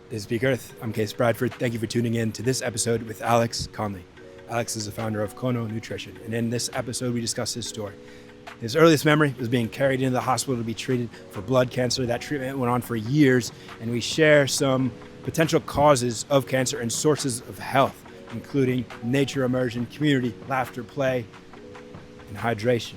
This is Peak Earth. I'm Case Bradford. Thank you for tuning in to this episode with Alex Conley. Alex is the founder of Kono Nutrition, and in this episode, we discuss his story. His earliest memory was being carried into the hospital to be treated for blood cancer. That treatment went on for years, and we share some potential causes of cancer and sources of health, including nature, immersion, community, laughter, play, and hydration.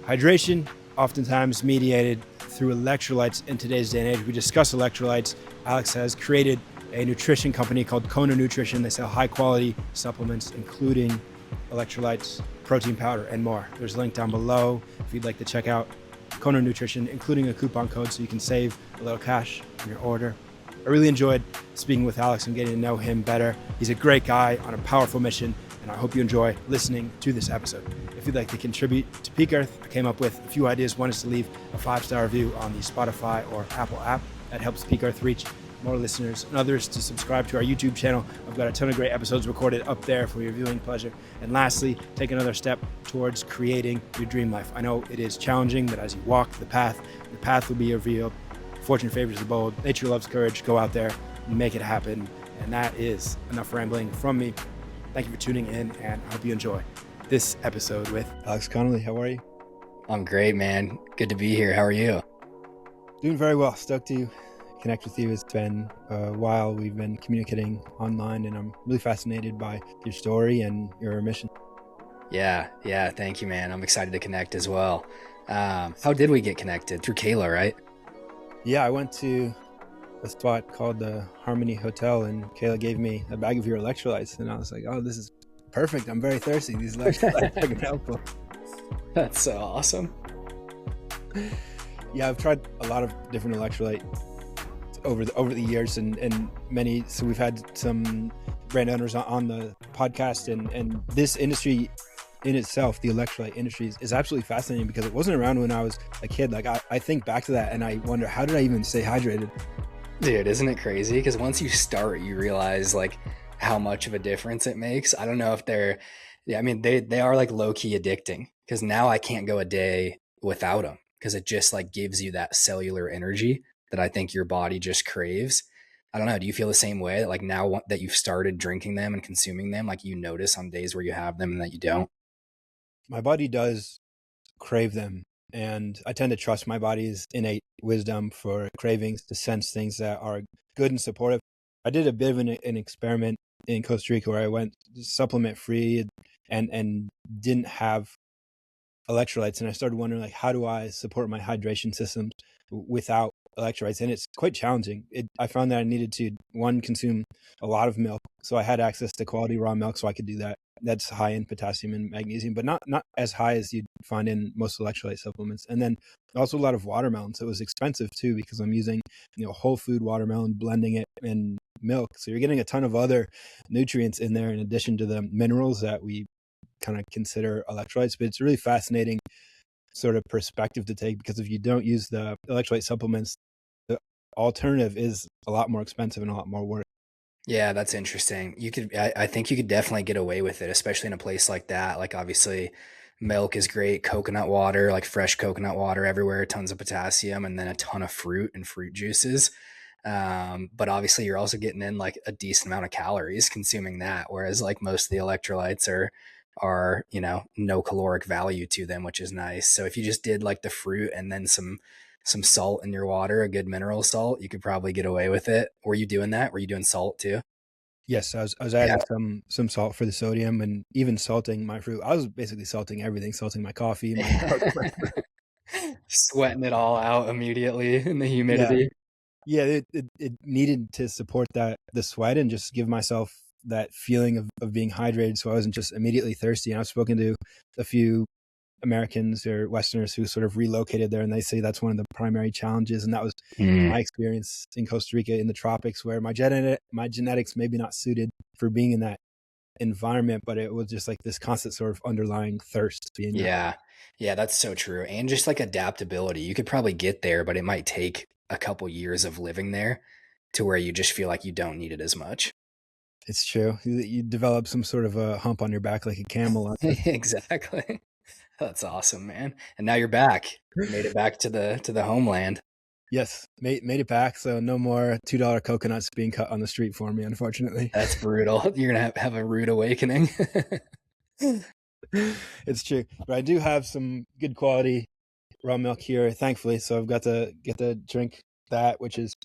Hydration, oftentimes mediated through electrolytes in today's day and age. We discuss electrolytes. Alex has created a nutrition company called Kono Nutrition. They sell high quality supplements, including electrolytes, protein powder, and more. There's a link down below if you'd like to check out Kono Nutrition, including a coupon code so you can save a little cash on your order. I really enjoyed speaking with Alex and getting to know him better. He's a great guy on a powerful mission, and I hope you enjoy listening to this episode. If you'd like to contribute to Peak Earth, I came up with a few ideas. One is to leave a 5-star review on the Spotify or Apple app. That helps Peak Earth reach more listeners, and others to subscribe to our YouTube channel. I've got a ton of great episodes recorded up there for your viewing pleasure. And lastly, take another step towards creating your dream life. I know it is challenging, but as you walk the path will be revealed. Fortune favors the bold. Nature loves courage. Go out there and make it happen. And that is enough rambling from me. Thank you for tuning in, and I hope you enjoy this episode with Alex Conley. How are you? I'm great, man. Good to be here. How are you? Doing very well. Stoked to connect with you. It's been a while. We've been communicating online, and I'm really fascinated by your story and your mission. Yeah. Thank you, man. I'm excited to connect as well. How did we get connected? Through Kayla, right? Yeah, I went to a spot called the Harmony Hotel, and Kayla gave me a bag of your electrolytes, and I was like, oh, this is perfect. I'm very thirsty. These electrolytes are helpful. That's so awesome. Yeah, I've tried a lot of different electrolytes over the years, and many. So we've had some brand owners on the podcast, and this industry in itself, the electrolyte industry, is absolutely fascinating because it wasn't around when I was a kid. Like I think back to that and I wonder, how did I even stay hydrated? Dude, isn't it crazy? Because once you start, you realize like how much of a difference it makes. I don't know if they are like low-key addicting, because now I can't go a day without them, because it just like gives you that cellular energy that I think your body just craves. I don't know. Do you feel the same way? Like now that you've started drinking them and consuming them, like you notice on days where you have them and that you don't? My body does crave them, and I tend to trust my body's innate wisdom for cravings to sense things that are good and supportive. I did a bit of an experiment in Costa Rica where I went supplement free and didn't have electrolytes, and I started wondering, like, how do I support my hydration systems without electrolytes? And it's quite challenging. I found that I needed to, one, consume a lot of milk, so I had access to quality raw milk, so I could do that. That's high in potassium and magnesium, but not as high as you'd find in most electrolyte supplements. And then also a lot of watermelon. So it was expensive too, because I'm using, whole food watermelon, blending it in milk. So you're getting a ton of other nutrients in there in addition to the minerals that we kind of consider electrolytes. But it's a really fascinating sort of perspective to take, because if you don't use the electrolyte supplements, the alternative is a lot more expensive and a lot more work. Yeah, that's interesting. I think you could definitely get away with it, especially in a place like that. Like obviously milk is great, coconut water, like fresh coconut water everywhere, tons of potassium, and then a ton of fruit and fruit juices. But obviously you're also getting in like a decent amount of calories consuming that. Whereas like most of the electrolytes are, no caloric value to them, which is nice. So if you just did like the fruit and then some salt in your water, a good mineral salt, you could probably get away with it. Were you doing that? Were you doing salt too? Yes, I was adding some salt for the sodium, and even salting my fruit. I was basically salting everything, salting my coffee, my Sweating it all out immediately in the humidity. Yeah, it needed to support the sweat and just give myself that feeling of being hydrated, so I wasn't just immediately thirsty. And I've spoken to a few Americans or Westerners who sort of relocated there, and they say that's one of the primary challenges. And that was my experience in Costa Rica in the tropics, where my genetics maybe not suited for being in that environment, but it was just like this constant sort of underlying thirst. Yeah, that's so true. And just like adaptability, you could probably get there, but it might take a couple years of living there to where you just feel like you don't need it as much. It's true. You develop some sort of a hump on your back like a camel. Exactly. That's awesome, man. And now you're back. You made it back to the homeland. Yes, made it back. So no more $2 coconuts being cut on the street for me, unfortunately. That's brutal. You're gonna have a rude awakening. It's true, but I do have some good quality raw milk here, thankfully. So I've got to get to drink that, which is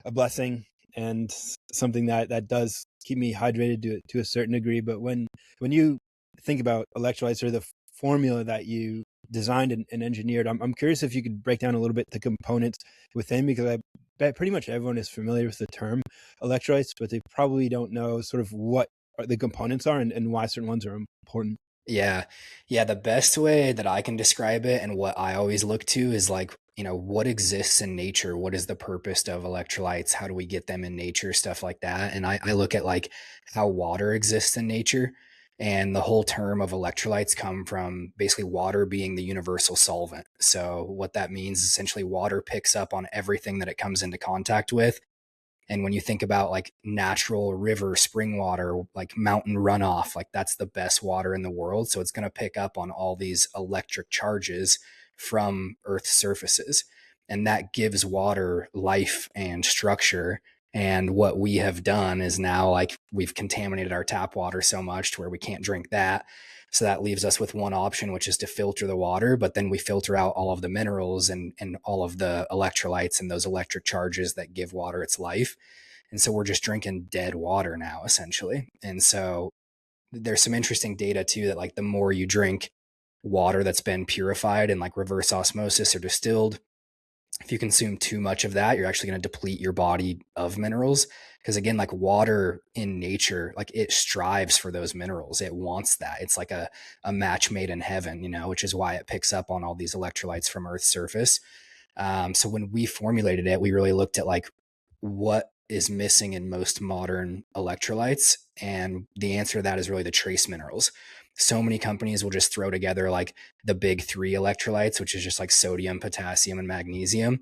a blessing and something that does keep me hydrated to a certain degree. But when you think about electrolytes or the formula that you designed and engineered, I'm curious if you could break down a little bit the components within, because I bet pretty much everyone is familiar with the term electrolytes, but they probably don't know sort of what the components are and why certain ones are important. Yeah. Yeah, the best way that I can describe it and what I always look to is like, what exists in nature? What is the purpose of electrolytes? How do we get them in nature? Stuff like that. And I look at like how water exists in nature. And the whole term of electrolytes come from basically water being the universal solvent. So what that means is essentially water picks up on everything that it comes into contact with. And when you think about like natural river, spring water, like mountain runoff, like that's the best water in the world. So it's going to pick up on all these electric charges from Earth's surfaces. And that gives water life and structure. And what we have done is now like we've contaminated our tap water so much to where we can't drink that. So that leaves us with one option, which is to filter the water, but then we filter out all of the minerals and all of the electrolytes and those electric charges that give water its life. And so we're just drinking dead water now, essentially. And so there's some interesting data too that like the more you drink water that's been purified and like reverse osmosis or distilled, if you consume too much of that, you're actually going to deplete your body of minerals. Because again, like water in nature, like it strives for those minerals. It wants that. It's like a match made in heaven, which is why it picks up on all these electrolytes from Earth's surface. So when we formulated it, we really looked at like what is missing in most modern electrolytes. And the answer to that is really the trace minerals. So many companies will just throw together like the big three electrolytes, which is just like sodium, potassium, and magnesium.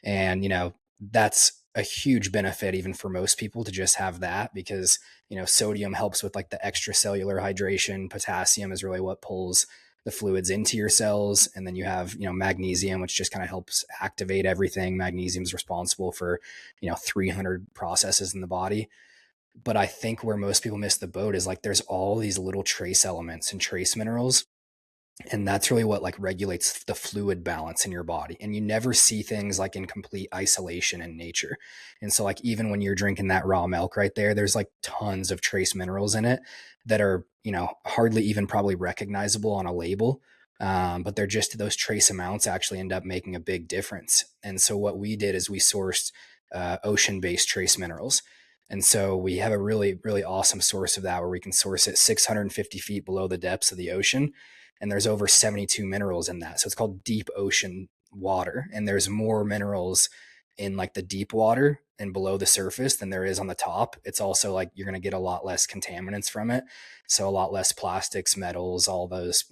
And, that's a huge benefit even for most people to just have that because, sodium helps with like the extracellular hydration. Potassium is really what pulls the fluids into your cells. And then you have, magnesium, which just kind of helps activate everything. Magnesium is responsible for, 300 processes in the body. But I think where most people miss the boat is like there's all these little trace elements and trace minerals. And that's really what like regulates the fluid balance in your body. And you never see things like in complete isolation in nature. And so like even when you're drinking that raw milk right there, there's like tons of trace minerals in it that are, hardly even probably recognizable on a label. But they're just those trace amounts actually end up making a big difference. And so what we did is we sourced ocean-based trace minerals. And so we have a really, really awesome source of that where we can source it 650 feet below the depths of the ocean. And there's over 72 minerals in that. So it's called deep ocean water. And there's more minerals in like the deep water and below the surface than there is on the top. It's also like you're going to get a lot less contaminants from it. So a lot less plastics, metals, all those,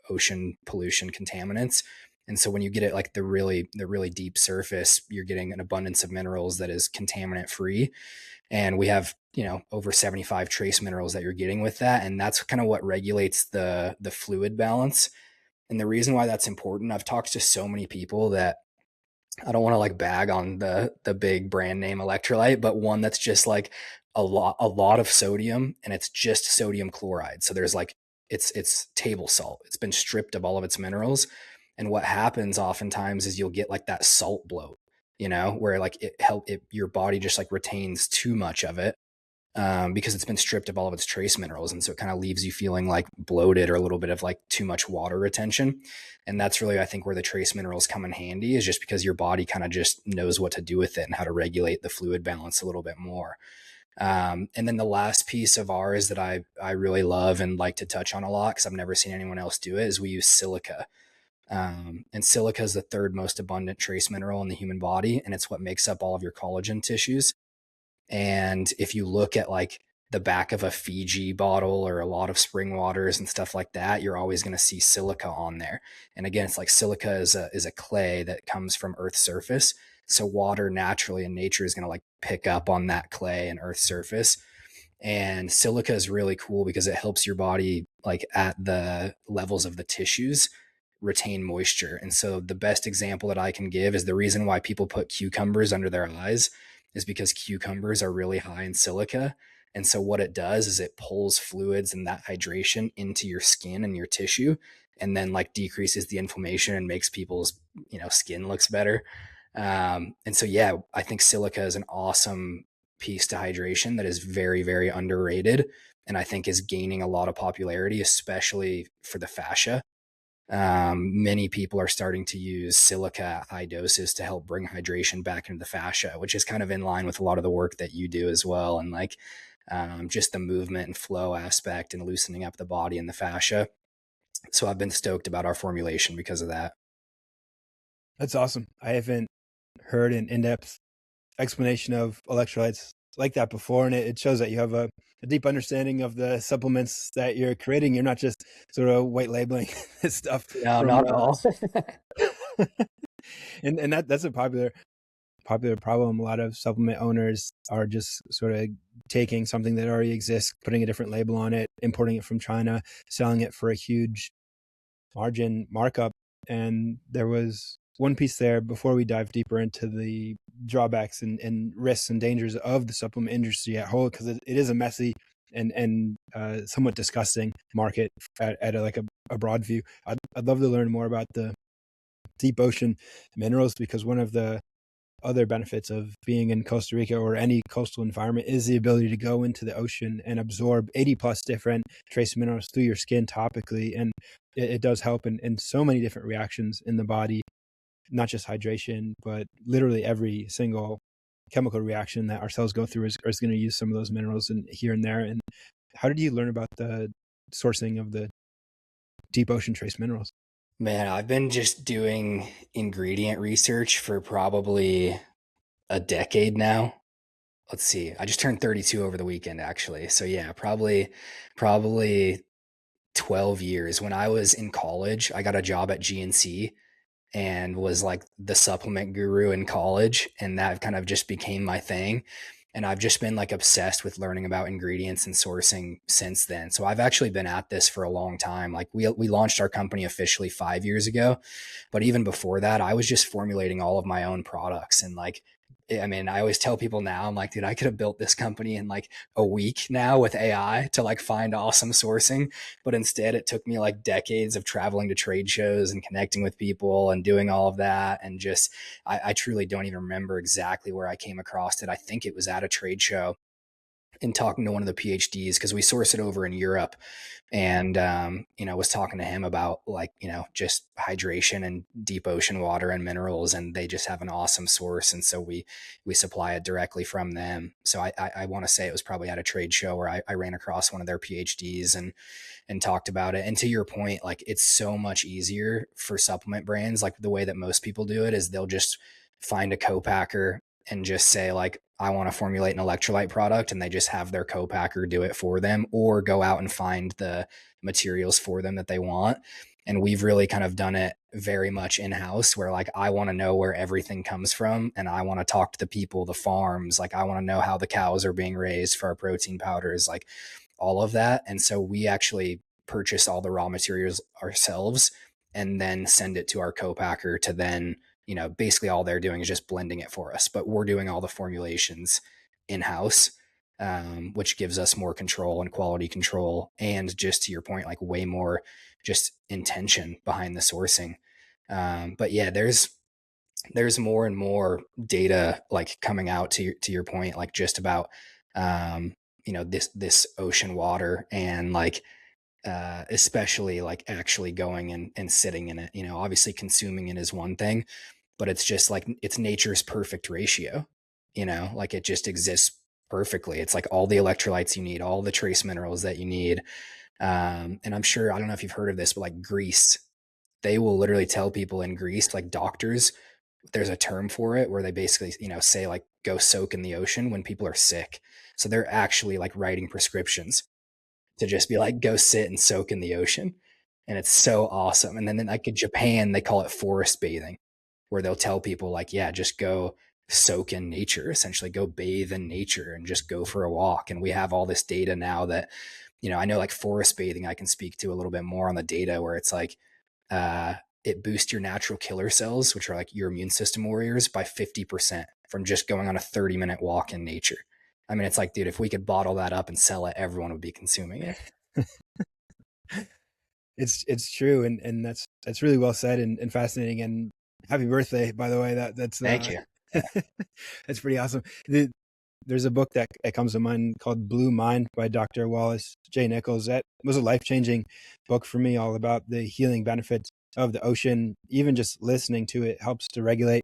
ocean pollution contaminants. And so when you get it like the really deep surface, you're getting an abundance of minerals that is contaminant free. And we have, over 75 trace minerals that you're getting with that. And that's kind of what regulates the fluid balance. And the reason why that's important, I've talked to so many people that I don't want to like bag on the big brand name electrolyte, but one that's just like a lot of sodium and it's just sodium chloride. So there's like it's table salt. It's been stripped of all of its minerals. And what happens oftentimes is you'll get like that salt bloat, where like your body just like retains too much of it because it's been stripped of all of its trace minerals. And so it kind of leaves you feeling like bloated or a little bit of like too much water retention. And that's really, I think, where the trace minerals come in handy is just because your body kind of just knows what to do with it and how to regulate the fluid balance a little bit more. And then the last piece of ours that I really love and like to touch on a lot because I've never seen anyone else do it is we use silica. And silica is the third most abundant trace mineral in the human body, and it's what makes up all of your collagen tissues. And if you look at like the back of a Fiji bottle or a lot of spring waters and stuff like that, you're always going to see silica on there. And again, it's like silica is a clay that comes from Earth's surface. So water naturally in nature is going to like pick up on that clay and Earth's surface. And silica is really cool because it helps your body like at the levels of the tissues retain moisture. And so the best example that I can give is the reason why people put cucumbers under their eyes is because cucumbers are really high in silica. And so what it does is it pulls fluids and that hydration into your skin and your tissue, and then like decreases the inflammation and makes people's, skin looks better. And so, yeah, I think silica is an awesome piece to hydration that is very, very underrated. And I think is gaining a lot of popularity, especially for the fascia. Many people are starting to use silica at high doses to help bring hydration back into the fascia, which is kind of in line with a lot of the work that you do as well. And like just the movement and flow aspect and loosening up the body and the fascia. So I've been stoked about our formulation because of that. That's awesome. I haven't heard an in-depth explanation of electrolytes like that before, and it shows that you have a deep understanding of the supplements that you're creating. You're not just sort of white labeling this stuff No, from not at all. and that's a popular problem. A lot of supplement owners are just sort of taking something that already exists, putting a different label on it, importing it from China, selling it for a huge margin markup. And there was one piece there before we dive deeper into the drawbacks and risks and dangers of the supplement industry at whole, because it is a messy and somewhat disgusting market at a broad view. I'd love to learn more about the deep ocean minerals, because one of the other benefits of being in Costa Rica or any coastal environment is the ability to go into the ocean and absorb 80 plus different trace minerals through your skin topically. And it does help in so many different reactions in the body, not just hydration, but literally every single chemical reaction that our cells go through is going to use some of those minerals and here and there. And how did you learn about the sourcing of the deep ocean trace minerals? Man, I've been just doing ingredient research for probably a decade now. Let's see. I just turned 32 over the weekend, actually. So yeah, probably 12 years. When I was in college, I got a job at GNC and was like the supplement guru in college, and that kind of just became my thing. And I've just been like obsessed with learning about ingredients and sourcing since then. So I've actually been at this for a long time. Like we launched our company officially 5 years ago, but even before that, I was just formulating all of my own products. And like, I mean, I always tell people now, I'm like, dude, I could have built this company in like a week now with AI to like find awesome sourcing. But instead, it took me like decades of traveling to trade shows and connecting with people and doing all of that. And just, I truly don't even remember exactly where I came across it. I think it was at a trade show and talking to one of the PhDs, because we source it over in Europe, and was talking to him about like just hydration and deep ocean water and minerals, and they just have an awesome source, and so we supply it directly from them. So I want to say it was probably at a trade show where I ran across one of their PhDs and talked about it. And to your point, like it's so much easier for supplement brands. Like the way that most people do it is they'll just find a co-packer and just say like, I want to formulate an electrolyte product, and they just have their co-packer do it for them, or go out and find the materials for them that they want. And we've really kind of done it very much in-house, where like I want to know where everything comes from, and I want to talk to the people, the farms, like I want to know how the cows are being raised for our protein powders, like all of that. And so we actually purchase all the raw materials ourselves and then send it to our co-packer to then, basically all they're doing is just blending it for us, but we're doing all the formulations in-house, which gives us more control and quality control. And just to your point, like way more just intention behind the sourcing. But yeah, there's more and more data like coming out to your point, like just about, this ocean water, and like, especially like actually going and sitting in it. Obviously consuming it is one thing, but it's just like it's nature's perfect ratio. Like it just exists perfectly. It's like all the electrolytes you need, all the trace minerals that you need. And I'm sure, I don't know if you've heard of this, but like Greece, they will literally tell people in Greece, like doctors, there's a term for it where they basically, say like go soak in the ocean when people are sick. So they're actually like writing prescriptions to just be like, go sit and soak in the ocean. And it's so awesome. And then like in Japan, they call it forest bathing, where they'll tell people like, yeah, just go soak in nature, essentially go bathe in nature and just go for a walk. And we have all this data now that, I know like forest bathing, I can speak to a little bit more on the data, where it's like, it boosts your natural killer cells, which are like your immune system warriors, by 50% from just going on a 30-minute walk in nature. I mean, it's like, dude, if we could bottle that up and sell it, everyone would be consuming it. It's true, and that's really well said and fascinating. And happy birthday, by the way. That's Thank you. Yeah. that's pretty awesome. There's a book that comes to mind called Blue Mind by Dr. Wallace J. Nichols. That was a life-changing book for me, all about the healing benefits of the ocean. Even just listening to it helps to regulate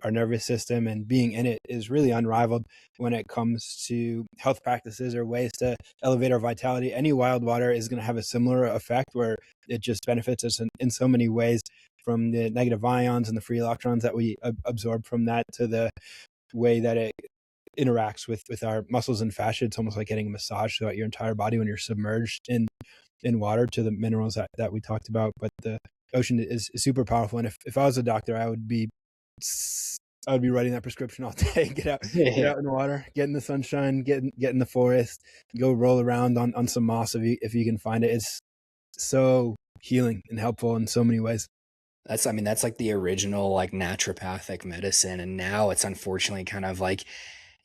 our nervous system, and being in it is really unrivaled when it comes to health practices or ways to elevate our vitality. Any wild water is going to have a similar effect where it just benefits us in so many ways, from the negative ions and the free electrons that we absorb from that to the way that it interacts with our muscles and fascia. It's almost like getting a massage throughout your entire body when you're submerged in water, to the minerals that we talked about. But the ocean is super powerful. And if I was a doctor, I would be writing that prescription all day. Get out in the water, get in the sunshine, get in the forest, go roll around on some moss if you can find it. It's so healing and helpful in so many ways. That's like the original like naturopathic medicine. And now it's unfortunately kind of like,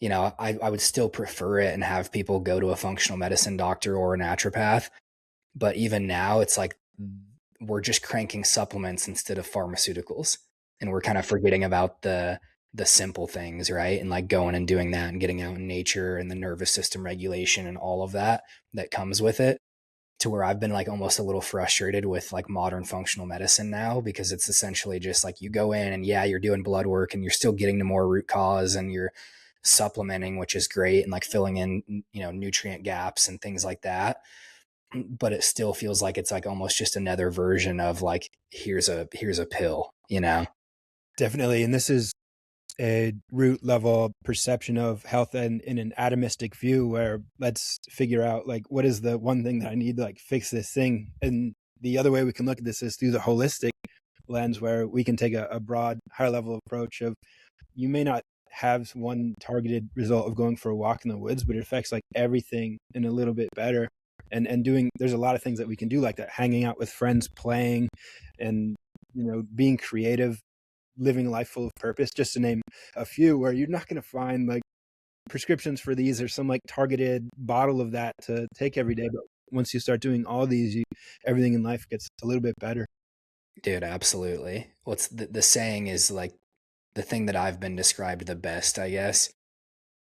I would still prefer it and have people go to a functional medicine doctor or a naturopath. But even now it's like we're just cranking supplements instead of pharmaceuticals. And we're kind of forgetting about the simple things, right? And like going and doing that and getting out in nature and the nervous system regulation and all of that comes with it, to where I've been like almost a little frustrated with like modern functional medicine now, because it's essentially just like you go in and you're doing blood work and you're still getting to more root cause and you're supplementing, which is great, and like filling in, nutrient gaps and things like that. But it still feels like it's like almost just another version of like, here's a pill, Definitely. And this is a root level perception of health and in an atomistic view, where let's figure out like, what is the one thing that I need to like fix this thing. And the other way we can look at this is through the holistic lens, where we can take a broad, higher level approach of, you may not have one targeted result of going for a walk in the woods, but it affects like everything in a little bit better. And there's a lot of things that we can do like that, hanging out with friends, playing, and being creative, living a life full of purpose, just to name a few, where you're not going to find like prescriptions for these or some like targeted bottle of that to take every day. But once you start doing all these, everything in life gets a little bit better. Dude, absolutely. What's the saying is like, the thing that I've been described the best, I guess,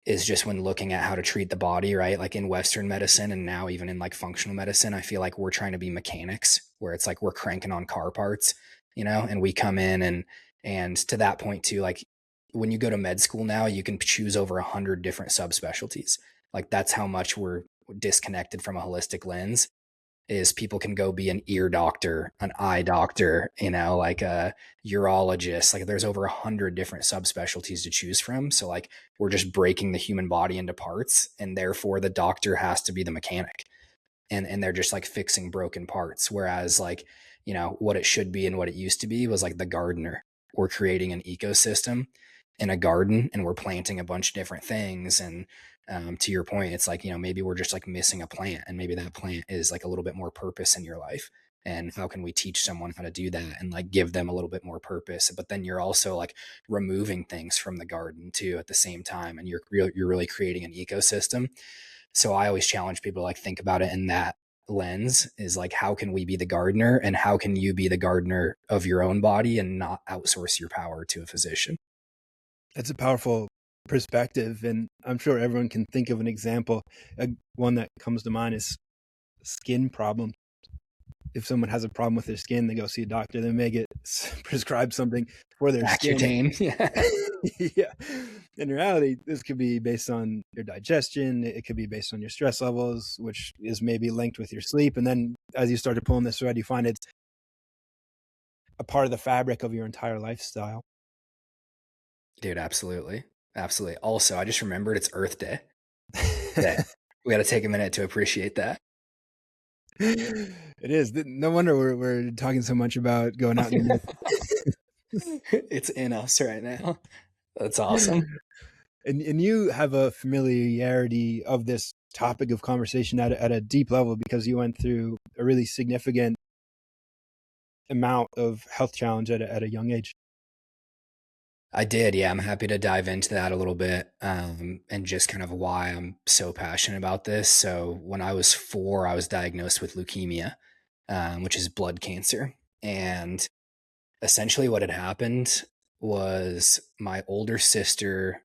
is just when looking at how to treat the body, right? Like in Western medicine and now even in like functional medicine, I feel like we're trying to be mechanics, where it's like we're cranking on car parts, and we come in and to that point too, like when you go to med school now, you can choose over 100 different subspecialties. Like that's how much we're disconnected from a holistic lens. Is people can go be an ear doctor, an eye doctor, like a urologist. Like there's over 100 different subspecialties to choose from. So like we're just breaking the human body into parts, and therefore the doctor has to be the mechanic. And they're just like fixing broken parts. Whereas like, what it should be and what it used to be was like the gardener. We're creating an ecosystem in a garden, and we're planting a bunch of different things. And to your point, it's like, maybe we're just like missing a plant, and maybe that plant is like a little bit more purpose in your life. And how can we teach someone how to do that and like give them a little bit more purpose? But then you're also like removing things from the garden too at the same time, and you're really creating an ecosystem. So I always challenge people to like think about it in that lens, is like, how can we be the gardener, and how can you be the gardener of your own body and not outsource your power to a physician? That's a powerful perspective, and I'm sure everyone can think of an example. One that comes to mind is skin problems. If someone has a problem with their skin, they go see a doctor. They may get prescribed something for their Accutane. skin. Yeah. In reality, this could be based on your digestion. It could be based on your stress levels, which is maybe linked with your sleep. And then as you start to pull in this thread, you find it's a part of the fabric of your entire lifestyle. Dude, absolutely. Absolutely. Also, I just remembered it's Earth Day. Yeah. We got to take a minute to appreciate that. It is. No wonder we're talking so much about going out in the It's in us right now. That's awesome. And you have a familiarity of this topic of conversation at a deep level, because you went through a really significant amount of health challenge at a young age. I did, yeah. I'm happy to dive into that a little bit, and just kind of why I'm so passionate about this. So, when I was 4, I was diagnosed with leukemia, which is blood cancer. And essentially, what had happened was my older sister,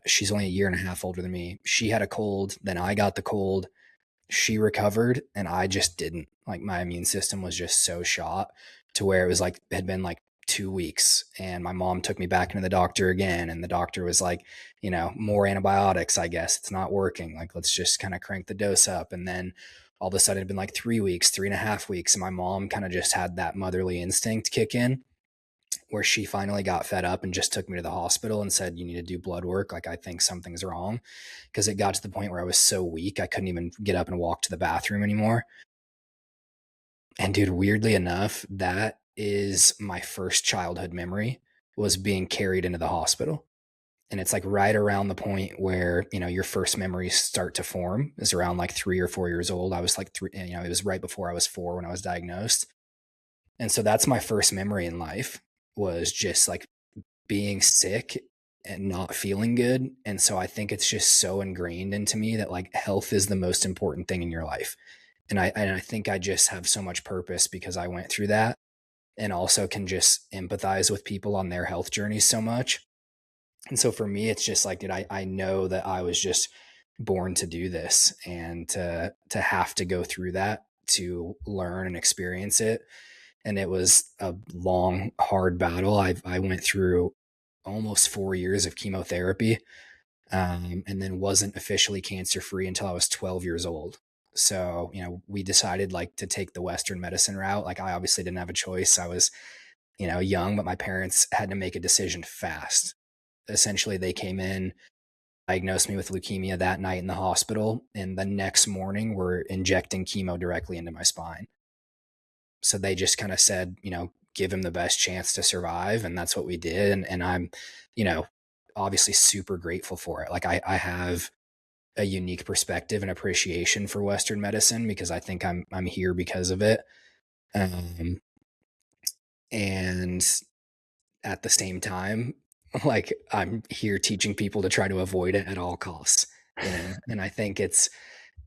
she's only a year and a half older than me. She had a cold, then I got the cold. She recovered, and I just didn't. Like, my immune system was just so shot to where it was like, it had been like 2 weeks. And my mom took me back into the doctor again. And the doctor was like, more antibiotics, I guess. It's not working. Like, let's just kind of crank the dose up. And then all of a sudden, it had been like 3 weeks, 3.5 weeks. And my mom kind of just had that motherly instinct kick in where she finally got fed up and just took me to the hospital and said, "You need to do blood work. Like, I think something's wrong." Because it got to the point where I was so weak, I couldn't even get up and walk to the bathroom anymore. And dude, weirdly enough, that is my first childhood memory, was being carried into the hospital. And it's like right around the point where, your first memories start to form, is around like 3 or 4 years old. I was like three, it was right before I was 4 when I was diagnosed. And so that's my first memory in life, was just like being sick and not feeling good. And so I think it's just so ingrained into me that like health is the most important thing in your life. And I think I just have so much purpose because I went through that, and also can just empathize with people on their health journeys so much. And so for me, it's just like, dude, I know that I was just born to do this, and to have to go through that to learn and experience it. And it was a long, hard battle. I went through almost 4 years of chemotherapy, and then wasn't officially cancer free until I was 12 years old. So, we decided like to take the Western medicine route. Like, I obviously didn't have a choice. I was, young, but my parents had to make a decision fast. Essentially, they came in, diagnosed me with leukemia that night in the hospital, and the next morning were injecting chemo directly into my spine. So they just kind of said, give him the best chance to survive. And that's what we did. And I'm, you know, obviously super grateful for it. Like, I have a unique perspective and appreciation for Western medicine because I think I'm here because of it. Um, and at the same time, like, I'm here teaching people to try to avoid it at all costs, and I think it's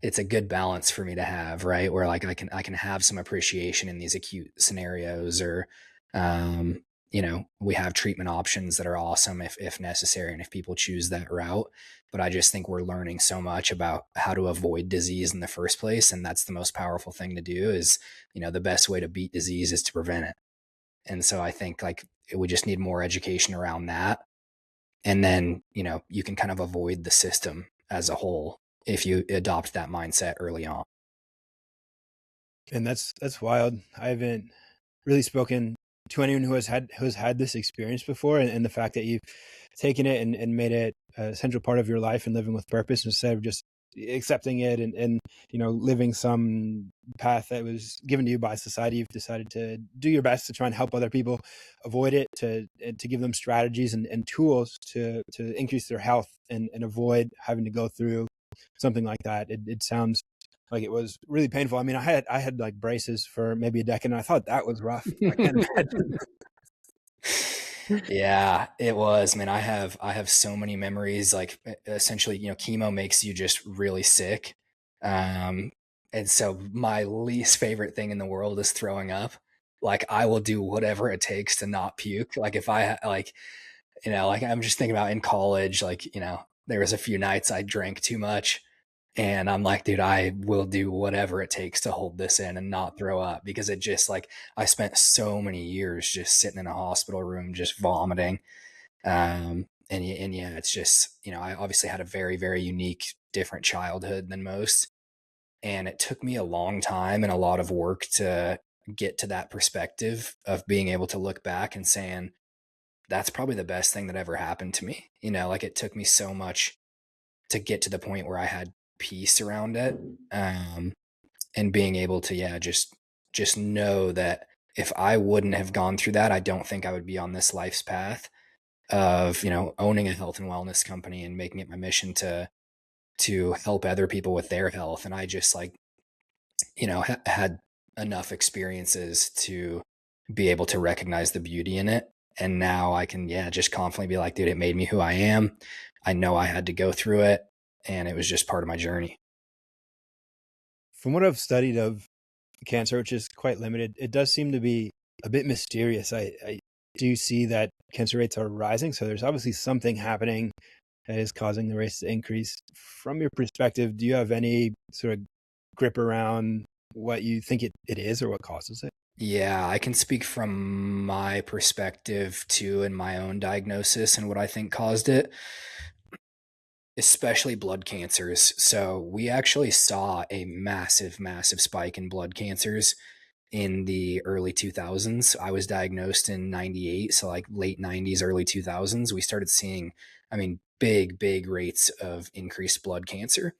a good balance for me to have, right? Where like I can have some appreciation in these acute scenarios, or we have treatment options that are awesome if necessary and if people choose that route. But I just think we're learning so much about how to avoid disease in the first place, and that's the most powerful thing to do. Is the best way to beat disease is to prevent it. And so I think like we just need more education around that, and then you can kind of avoid the system as a whole if you adopt that mindset early on. And that's wild. I haven't really spoken to anyone who has had this experience before, and the fact that you've taken it and made it a central part of your life and living with purpose instead of just accepting it and living some path that was given to you by society. You've decided to do your best to try and help other people avoid it, to give them strategies and tools to increase their health and avoid having to go through something like that. It sounds like it was really painful. I mean, I had like braces for maybe a decade, and I thought that was rough. I can't imagine. Yeah, it was, man. I have so many memories. Like, essentially, chemo makes you just really sick. Um, and so my least favorite thing in the world is throwing up. Like, I will do whatever it takes to not puke. Like, if like, like, I'm just thinking about in college, like, there was a few nights I drank too much, and I'm like, dude, I will do whatever it takes to hold this in and not throw up, because it just like, I spent so many years just sitting in a hospital room, just vomiting. And yeah, it's just, I obviously had a very, very unique, different childhood than most. And it took me a long time and a lot of work to get to that perspective of being able to look back and saying, that's probably the best thing that ever happened to me. Like, it took me so much to get to the point where I had peace around it. Um, and being able to, yeah, just know that if I wouldn't have gone through that, I don't think I would be on this life's path of, owning a health and wellness company and making it my mission to help other people with their health. And I just like, had enough experiences to be able to recognize the beauty in it. And now I can, yeah, just confidently be like, dude, it made me who I am. I know I had to go through it, and it was just part of my journey. From what I've studied of cancer, which is quite limited, it does seem to be a bit mysterious. I do see that cancer rates are rising, so there's obviously something happening that is causing the rates to increase. From your perspective, do you have any sort of grip around what you think it is or what causes it? Yeah, I can speak from my perspective too, and my own diagnosis and what I think caused it, especially blood cancers. So we actually saw a massive, massive spike in blood cancers in the early 2000s. I was diagnosed in 98, so like late 90s, early 2000s. We started seeing, I mean, big, big rates of increased blood cancer.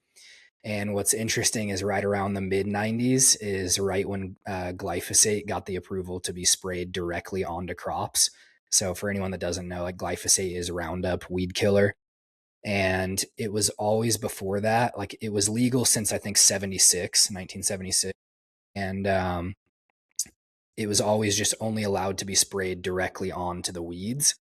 And what's interesting is right around the mid 90s is right when glyphosate got the approval to be sprayed directly onto crops. So for anyone that doesn't know, like glyphosate is Roundup weed killer. And it was always before that, like it was legal since I think 1976. And it was always just only allowed to be sprayed directly onto the weeds.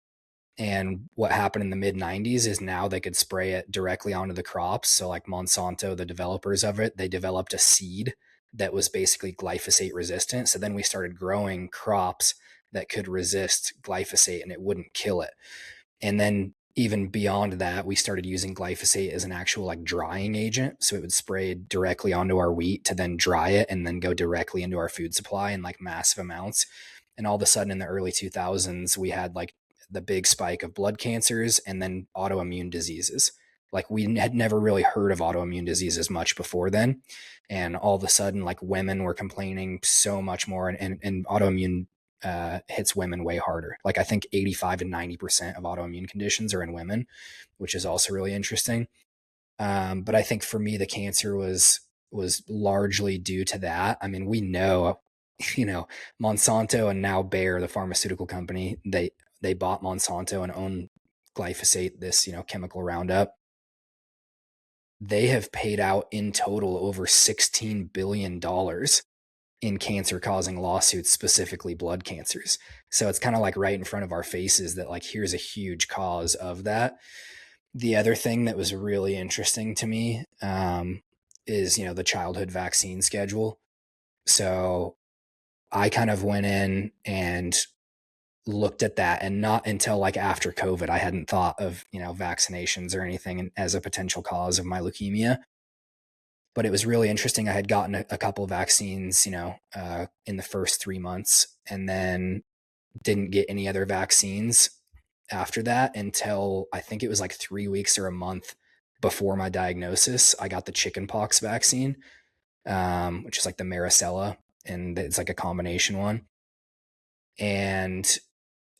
And what happened in the mid 90s is now they could spray it directly onto the crops. So, like Monsanto, the developers of it, they developed a seed that was basically glyphosate resistant. So then we started growing crops that could resist glyphosate and it wouldn't kill it. And then even beyond that, we started using glyphosate as an actual like drying agent. So it would spray directly onto our wheat to then dry it and then go directly into our food supply in like massive amounts. And all of a sudden in the early 2000s, we had like the big spike of blood cancers and then autoimmune diseases. Like we had never really heard of autoimmune diseases much before then. And all of a sudden, like women were complaining so much more, and autoimmune hits women way harder. Like I think 85 and 90% of autoimmune conditions are in women, which is also really interesting. But I think for me, the cancer was largely due to that. I mean, we know, you know, Monsanto and now Bayer, the pharmaceutical company, they bought Monsanto and own glyphosate, this chemical Roundup. They have paid out in total over $16 billion in cancer causing lawsuits, specifically blood cancers. So it's kind of like right in front of our faces that like here's a huge cause of that. The other thing that was really interesting to me is the childhood vaccine schedule. So I kind of went in and looked at that, and not until like after COVID I hadn't thought of vaccinations or anything as a potential cause of my leukemia. But it was really interesting. I had gotten a couple of vaccines, in the first 3 months, and then didn't get any other vaccines after that until I think it was like 3 weeks or a month before my diagnosis. I got the chickenpox vaccine, which is like the varicella, and it's like a combination one. And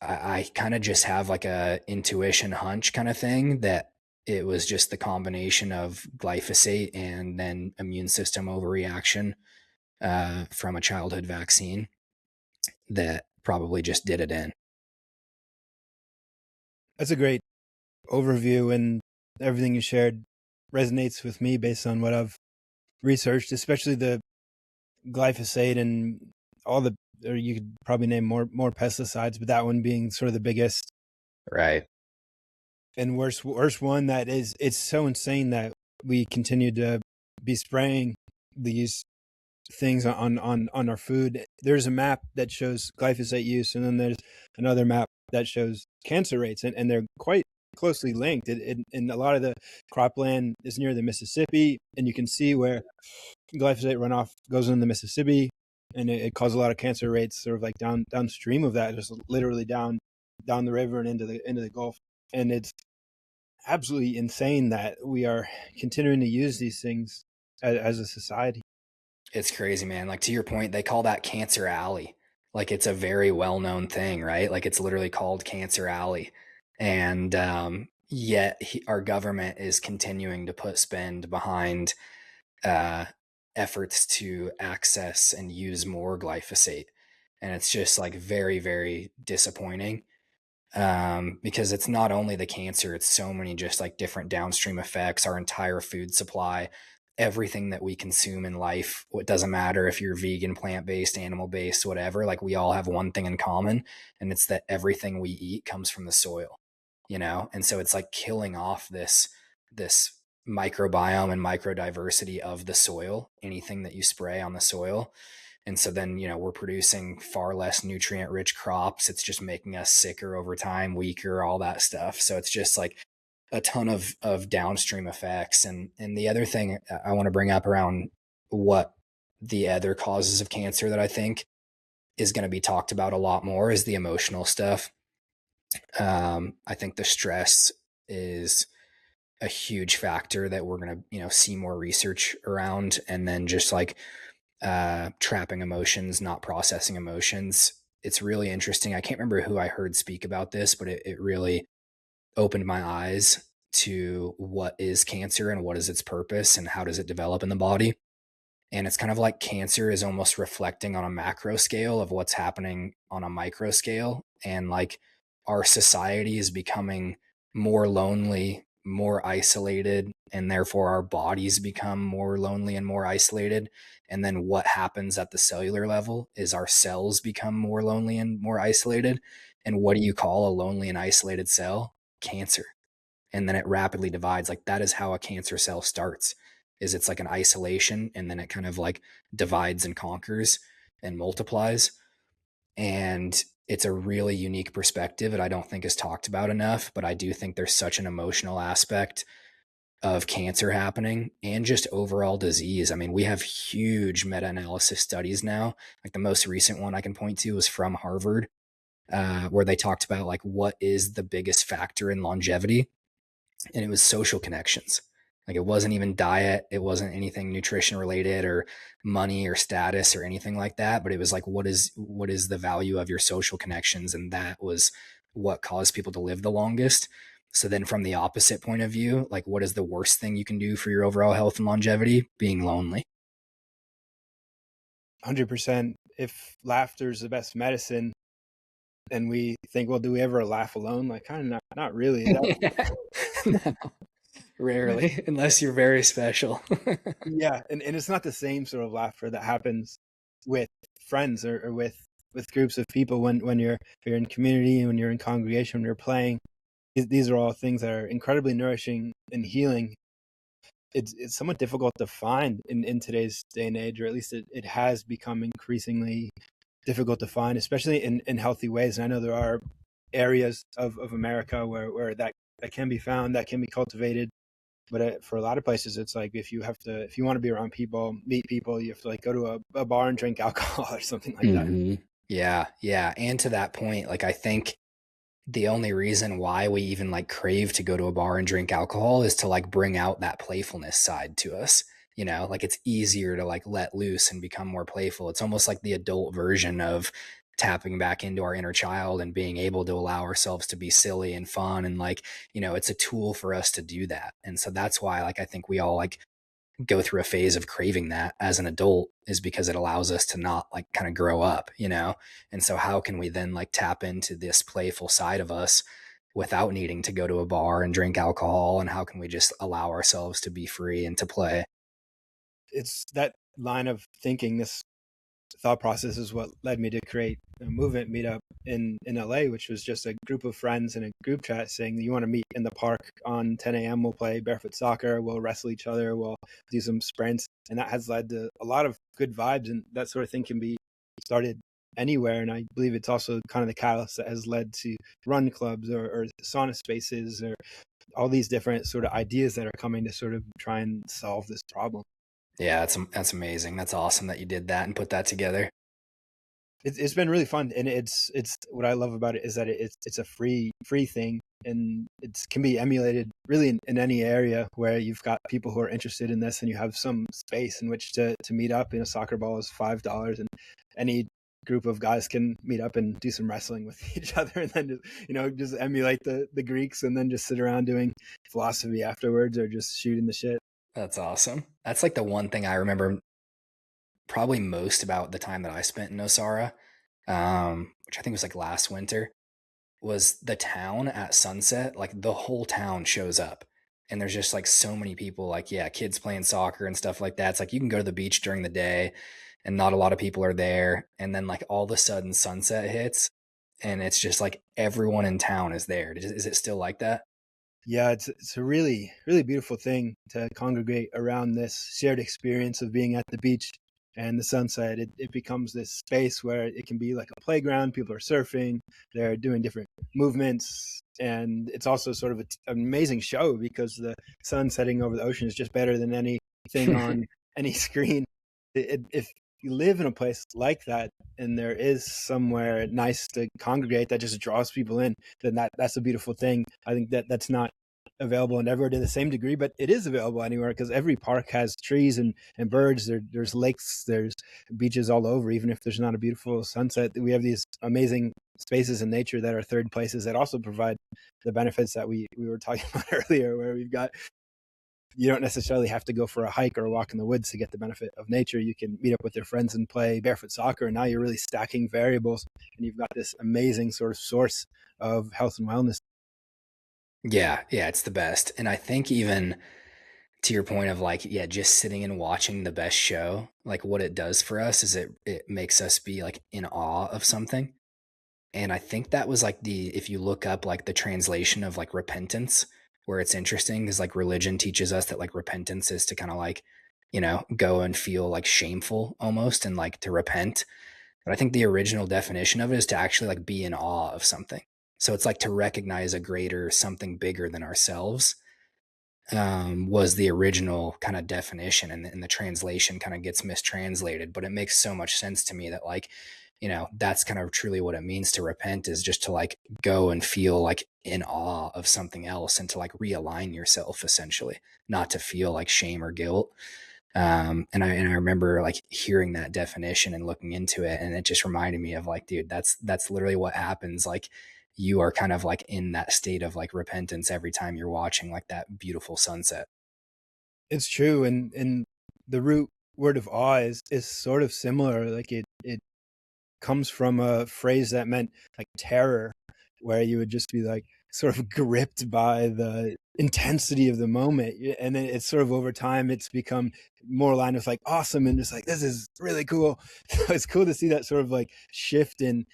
I kind of just have like a intuition hunch kind of thing that it was just the combination of glyphosate and then immune system overreaction from a childhood vaccine that probably just did it in. That's a great overview, and everything you shared resonates with me based on what I've researched, especially the glyphosate and all the, or you could probably name more pesticides, but that one being sort of the biggest Right. and worst one. That is, it's so insane that we continue to be spraying these things on our food. There's a map that shows glyphosate use, and then there's another map that shows cancer rates, and they're quite closely linked. And a lot of the cropland is near the Mississippi, and you can see where glyphosate runoff goes in the Mississippi, and it caused a lot of cancer rates sort of like downstream of that, just literally down the river and into the Gulf. And it's absolutely insane that we are continuing to use these things as a society. It's crazy, man. Like to your point, they call that Cancer Alley. Like it's a very well known thing, right? Like it's literally called Cancer Alley. And yet our government is continuing to put spend behind uh, efforts to access and use more glyphosate. And it's just like very, very disappointing, because it's not only the cancer, it's so many just like different downstream effects, our entire food supply. everything that we consume in life, it doesn't matter if you're vegan, plant-based, animal-based, whatever, like we all have one thing in common, and it's that everything we eat comes from the soil, And so it's like killing off this microbiome and microdiversity of the soil, anything that you spray on the soil. And so then, we're producing far less nutrient rich crops. It's just making us sicker over time, weaker, all that stuff. So it's just like a ton of downstream effects. And the other thing I want to bring up around what the other causes of cancer that I think is going to be talked about a lot more is the emotional stuff. I think the stress is a huge factor that we're going to, see more research around. And then just like trapping emotions, not processing emotions. It's really interesting. I can't remember who I heard speak about this, but it really opened my eyes to what is cancer and what is its purpose and how does it develop in the body. And it's kind of like cancer is almost reflecting on a macro scale of what's happening on a micro scale. And like our society is becoming more lonely, more isolated, and therefore our bodies become more lonely and more isolated. And then what happens at the cellular level is our cells become more lonely and more isolated. And what do you call a lonely and isolated cell? Cancer. And then it rapidly divides. Like that is how a cancer cell starts, is it's like an isolation, and then it kind of like divides and conquers and multiplies. And it's a really unique perspective that I don't think is talked about enough, but I do think there's such an emotional aspect of cancer happening and just overall disease. I mean, we have huge meta-analysis studies now. Like the most recent one I can point to was from Harvard, where they talked about like what is the biggest factor in longevity, and it was social connections. Like it wasn't even diet, it wasn't anything nutrition related or money or status or anything like that, but it was like what is the value of your social connections, and that was what caused people to live the longest. So then from the opposite point of view, like what is the worst thing you can do for your overall health and longevity? Being lonely. 100%. If laughter is the best medicine, and we think, well, do we ever laugh alone? Like, kind of not really. No, rarely, unless you're very special. Yeah, and it's not the same sort of laughter that happens with friends or with groups of people when you're in community, when you're in congregation, when you're playing. These are all things that are incredibly nourishing and healing. It's somewhat difficult to find in today's day and age, or at least it has become increasingly difficult to find, especially in healthy ways. And I know there are areas of America where that can be found, that can be cultivated. But for a lot of places, it's like if you want to be around people, meet people, you have to like go to a bar and drink alcohol or something like that. Yeah, yeah. And to that point, like I think the only reason why we even like crave to go to a bar and drink alcohol is to like bring out that playfulness side to us. Like it's easier to like let loose and become more playful. It's almost like the adult version of tapping back into our inner child and being able to allow ourselves to be silly and fun. And like, it's a tool for us to do that. And so that's why like I think we all like go through a phase of craving that as an adult, is because it allows us to not like kind of grow up. And so how can we then like tap into this playful side of us without needing to go to a bar and drink alcohol, and how can we just allow ourselves to be free and to play? It's that line of thinking, this thought process is what led me to create a movement meetup in LA, which was just a group of friends in a group chat saying, you want to meet in the park on 10 a.m. We'll play barefoot soccer, we'll wrestle each other, we'll do some sprints. And that has led to a lot of good vibes, and that sort of thing can be started anywhere. And I believe it's also kind of the catalyst that has led to run clubs or sauna spaces or all these different sort of ideas that are coming to sort of try and solve this problem. Yeah, that's amazing. That's awesome that you did that and put that together. It's been really fun, and it's what I love about it is that it's a free thing, and it can be emulated really in any area where you've got people who are interested in this, and you have some space in which to meet up. A soccer ball is $5, and any group of guys can meet up and do some wrestling with each other, and then just emulate the Greeks, and then just sit around doing philosophy afterwards, or just shooting the shit. That's awesome. That's like the one thing I remember probably most about the time that I spent in Osara, which I think was like last winter, was the town at sunset. Like the whole town shows up, and there's just like so many people, like, yeah, kids playing soccer and stuff like that. It's like you can go to the beach during the day and not a lot of people are there. And then like all of a sudden sunset hits and it's just like everyone in town is there. Is it still like that? Yeah, it's a really really beautiful thing to congregate around this shared experience of being at the beach and the sunset. It becomes this space where it can be like a playground. People are surfing, they're doing different movements, and it's also sort of an amazing show because the sun setting over the ocean is just better than anything on any screen. If you live in a place like that and there is somewhere nice to congregate that just draws people in, then that's a beautiful thing. I think that that's not available in everywhere to the same degree, but it is available anywhere because every park has trees and birds. There's lakes, there's beaches all over. Even if there's not a beautiful sunset, we have these amazing spaces in nature that are third places that also provide the benefits that we were talking about earlier, where we've got, you don't necessarily have to go for a hike or a walk in the woods to get the benefit of nature. You can meet up with your friends and play barefoot soccer. And now you're really stacking variables and you've got this amazing sort of source of health and wellness. Yeah, yeah, it's the best. And I think even to your point of like, yeah, just sitting and watching the best show, like what it does for us is it makes us be like in awe of something. And I think that was like if you look up like the translation of like repentance, where it's interesting because like religion teaches us that like repentance is to kind of like, go and feel like shameful almost and like to repent. But I think the original definition of it is to actually like be in awe of something. So it's like to recognize a greater something bigger than ourselves, was the original kind of definition, and the translation kind of gets mistranslated. But it makes so much sense to me that like, that's kind of truly what it means to repent, is just to like go and feel like in awe of something else and to like realign yourself essentially, not to feel like shame or guilt. And I remember like hearing that definition and looking into it, and it just reminded me of like, dude, that's literally what happens. Like you are kind of like in that state of like repentance every time you're watching like that beautiful sunset. It's true. And the root word of awe is sort of similar. Like it comes from a phrase that meant like terror, where you would just be like sort of gripped by the intensity of the moment. And then it's sort of over time, it's become more aligned with like awesome and just like, this is really cool. So it's cool to see that sort of like shift in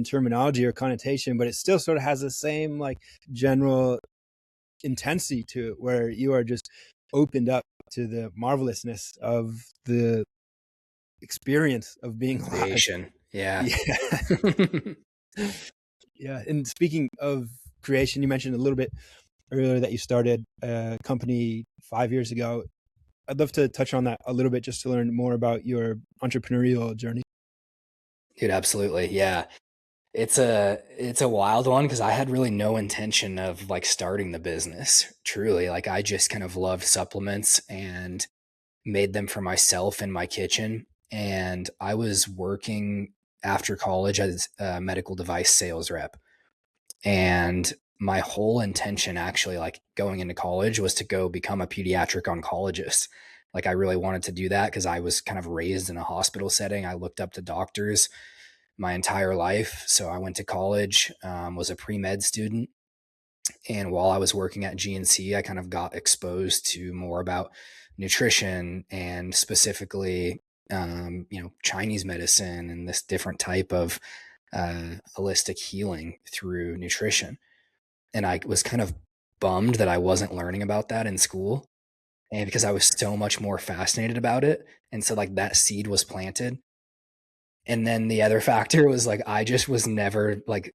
terminology or connotation, but it still sort of has the same like general intensity to it, where you are just opened up to the marvelousness of the experience of being alive. Creation. Yeah. Yeah. Yeah. And speaking of creation, you mentioned a little bit earlier that you started a company 5 years ago. I'd love to touch on that a little bit just to learn more about your entrepreneurial journey. Dude, absolutely. Yeah. It's a wild one because I had really no intention of like starting the business. Truly, like I just kind of loved supplements and made them for myself in my kitchen. And I was working after college as a medical device sales rep. And my whole intention actually like going into college was to go become a pediatric oncologist. Like I really wanted to do that because I was kind of raised in a hospital setting. I looked up to doctors my entire life. So I went to college, was a pre-med student. And while I was working at GNC, I kind of got exposed to more about nutrition and specifically, Chinese medicine and this different type of holistic healing through nutrition. And I was kind of bummed that I wasn't learning about that in school. And because I was so much more fascinated about it. And so like that seed was planted. And then the other factor was like I just was never like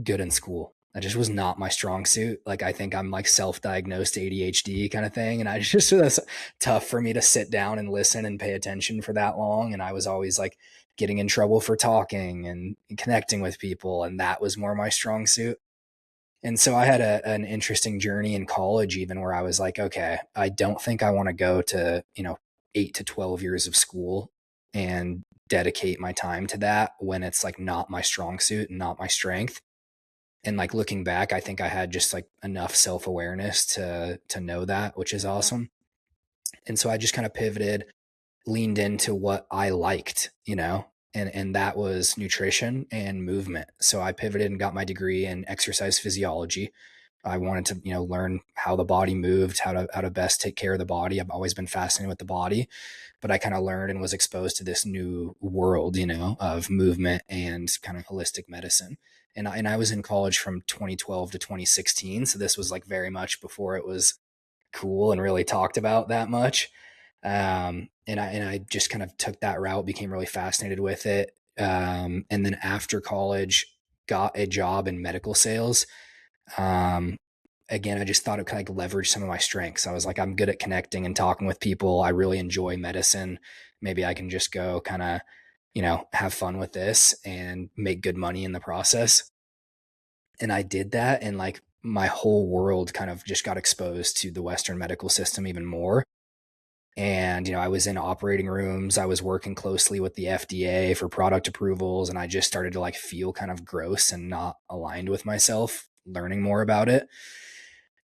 good in school. That just was not my strong suit. Like I think I'm like self-diagnosed ADHD kind of thing, and I just it was tough for me to sit down and listen and pay attention for that long. And I was always like getting in trouble for talking and connecting with people, and that was more my strong suit. And so I had an interesting journey in college, even where I was like, okay, I don't think I want to go to 8 to 12 years of school and dedicate my time to that when it's like not my strong suit and not my strength. And like looking back, I think I had just like enough self-awareness to know that, which is awesome. And so I just kind of pivoted, leaned into what I liked, and that was nutrition and movement. So I pivoted and got my degree in exercise physiology, I wanted to, learn how the body moved, how to best take care of the body. I've always been fascinated with the body, but I kind of learned and was exposed to this new world, of movement and kind of holistic medicine. And I was in college from 2012 to 2016, so this was like very much before it was cool and really talked about that much. And I just kind of took that route, became really fascinated with it. And then after college, got a job in medical sales. Um, Again, I just thought it could like leverage some of my strengths. I was like, I'm good at connecting and talking with people. I really enjoy medicine. Maybe I can just go kind of, have fun with this and make good money in the process. And I did that. And like my whole world kind of just got exposed to the Western medical system even more. And, I was in operating rooms. I was working closely with the FDA for product approvals. And I just started to like feel kind of gross and not aligned with myself, learning more about it.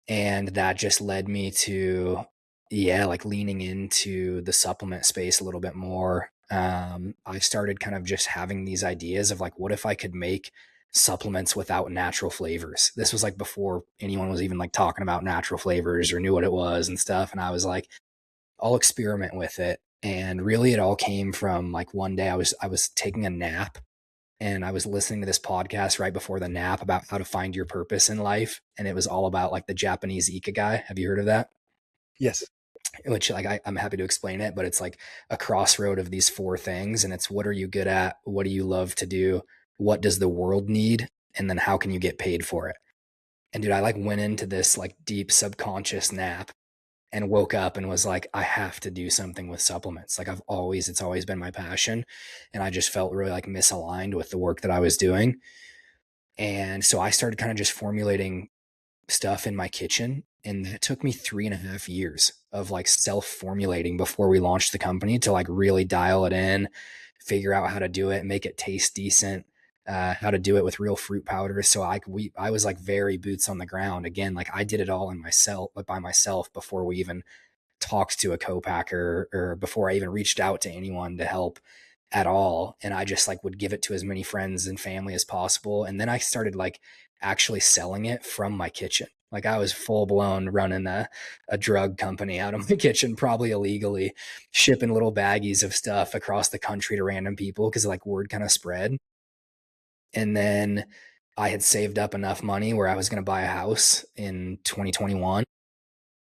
And that just led me to, yeah, like leaning into the supplement space a little bit more. I started kind of just having these ideas of like, what if I could make supplements without natural flavors? This was like before anyone was even like talking about natural flavors or knew what it was and stuff. And I was like, I'll experiment with it. And really it all came from like one day I was taking a nap and I was listening to this podcast right before the nap about how to find your purpose in life. And it was all about like the Japanese ikigai. Have you heard of that? Yes. Which like I'm happy to explain it, but it's like a crossroad of these four things. And it's what are you good at? What do you love to do? What does the world need? And then how can you get paid for it? And dude, I like went into this like deep subconscious nap and woke up and was like, I have to do something with supplements. Like it's always been my passion. And I just felt really like misaligned with the work that I was doing. And so I started kind of just formulating stuff in my kitchen. And that took me 3.5 years of like self formulating before we launched the company to like really dial it in, figure out how to do it, make it taste decent, how to do it with real fruit powders. So I was like very boots on the ground again. Like I did it all by myself before we even talked to a co-packer or before I even reached out to anyone to help at all. And I just like would give it to as many friends and family as possible. And then I started like actually selling it from my kitchen. Like I was full blown running a drug company out of my kitchen, probably illegally, shipping little baggies of stuff across the country to random people because like word kind of spread. And then I had saved up enough money where I was going to buy a house in 2021.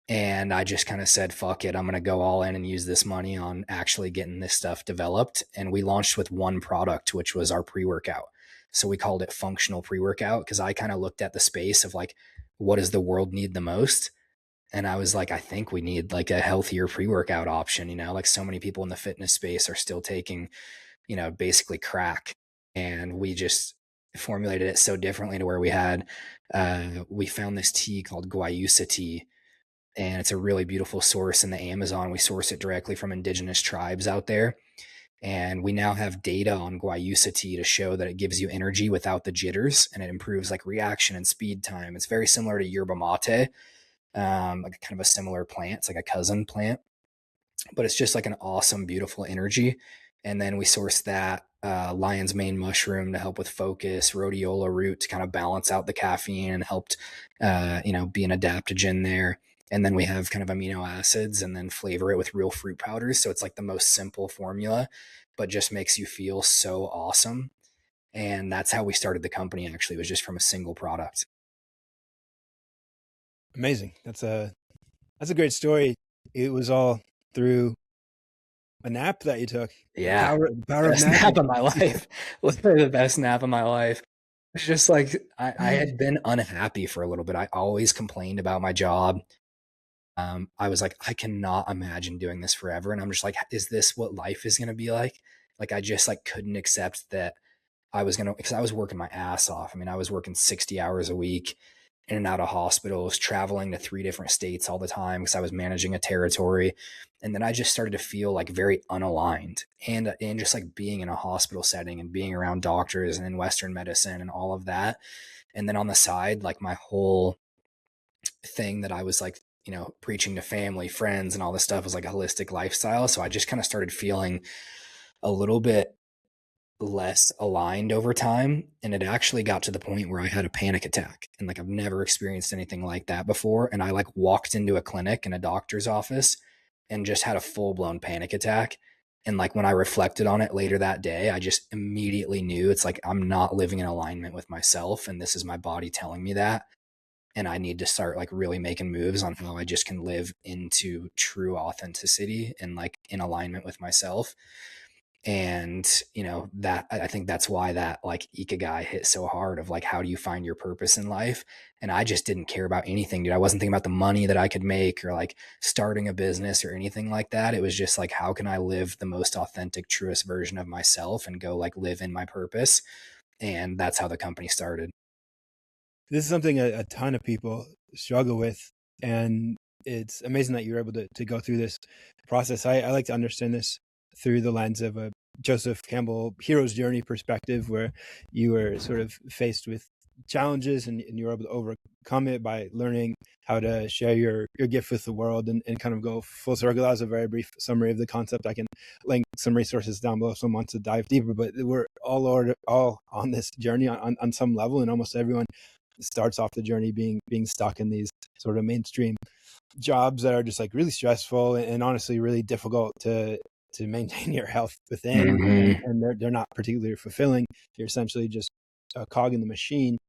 And I just kind of said, fuck it, I'm going to go all in and use this money on actually getting this stuff developed. And we launched with one product, which was our pre workout. So we called it functional pre workout because I kind of looked at the space of like, what does the world need the most? And I was like, I think we need like a healthier pre workout option. Like so many people in the fitness space are still taking, basically crack. And we just formulated it so differently to where we found this tea called guayusa tea, and it's a really beautiful source in the Amazon. We source it directly from indigenous tribes out there. And we now have data on guayusa tea to show that it gives you energy without the jitters and it improves like reaction and speed time. It's very similar to yerba mate, like kind of a similar plant. It's like a cousin plant, but it's just like an awesome, beautiful energy. And then we source that lion's mane mushroom to help with focus, rhodiola root to kind of balance out the caffeine and helped, be an adaptogen there. And then we have kind of amino acids and then flavor it with real fruit powders. So it's like the most simple formula, but just makes you feel so awesome. And that's how we started the company actually, was just from a single product. Amazing. That's a great story. It was all through a nap that you took. Yeah. The power of Best napping. nap of my life. Literally the best nap of my life. It's just like I had been unhappy for a little bit. I always complained about my job. I was like, I cannot imagine doing this forever. And I'm just like, is this what life is gonna be like? Like I just like couldn't accept that because I was working my ass off. I mean, I was working 60 hours a week in and out of hospitals, traveling to 3 different states all the time because I was managing a territory. And then I just started to feel like very unaligned and just like being in a hospital setting and being around doctors and in Western medicine and all of that. And then on the side, like my whole thing that I was like, preaching to family, friends, and all this stuff was like a holistic lifestyle. So I just kind of started feeling a little bit less aligned over time. And it actually got to the point where I had a panic attack. And like I've never experienced anything like that before. And I like walked into a clinic in a doctor's office and just had a full blown panic attack. And like when I reflected on it later that day, I just immediately knew it's like I'm not living in alignment with myself. And this is my body telling me that. And I need to start like really making moves on how I just can live into true authenticity and like in alignment with myself. And that I think that's why that like ikigai hit so hard of like how do you find your purpose in life. And I just didn't care about anything, dude. I wasn't thinking about the money that I could make or like starting a business or anything like that. It was just like how can I live the most authentic, truest version of myself and go like live in my purpose. And that's how the company started. This is something a ton of people struggle with, and it's amazing that you're able to go through this process. I like to understand this through the lens of a Joseph Campbell hero's journey perspective, where you were sort of faced with challenges and you were able to overcome it by learning how to share your gift with the world and kind of go full circle. That was a very brief summary of the concept. I can link some resources down below if someone wants to dive deeper, but we're all on this journey on some level, and almost everyone starts off the journey being stuck in these sort of mainstream jobs that are just like really stressful and honestly really difficult to maintain your health within, Mm-hmm. and they're not particularly fulfilling. You're essentially just a cog in the machine.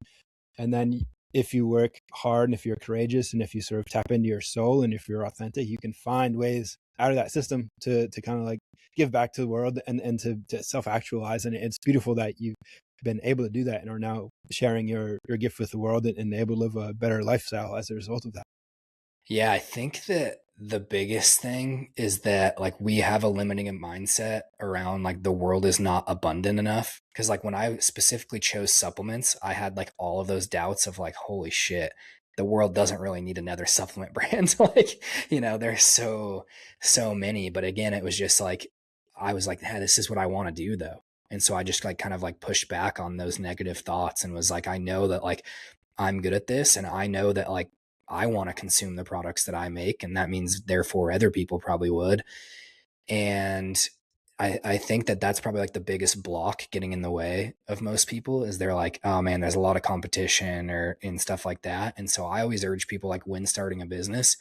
And then if you work hard and if you're courageous and if you sort of tap into your soul and if you're authentic, you can find ways out of that system to kind of like give back to the world and to self-actualize. And it's beautiful that you've been able to do that and are now sharing your gift with the world and able to live a better lifestyle as a result of that. Yeah, I think that the biggest thing is that like we have a limiting mindset around like the world is not abundant enough. Cause like when I specifically chose supplements, I had like all of those doubts of like, holy shit, the world doesn't really need another supplement brand. Like, there's so many. But again, it was just like, I was like, hey, this is what I want to do though. And so I just like kind of like pushed back on those negative thoughts and was like, I know that like I'm good at this. And I know that like I want to consume the products that I make. And that means therefore other people probably would. And I think that that's probably like the biggest block getting in the way of most people is they're like, oh man, there's a lot of competition or and stuff like that. And so I always urge people like when starting a business,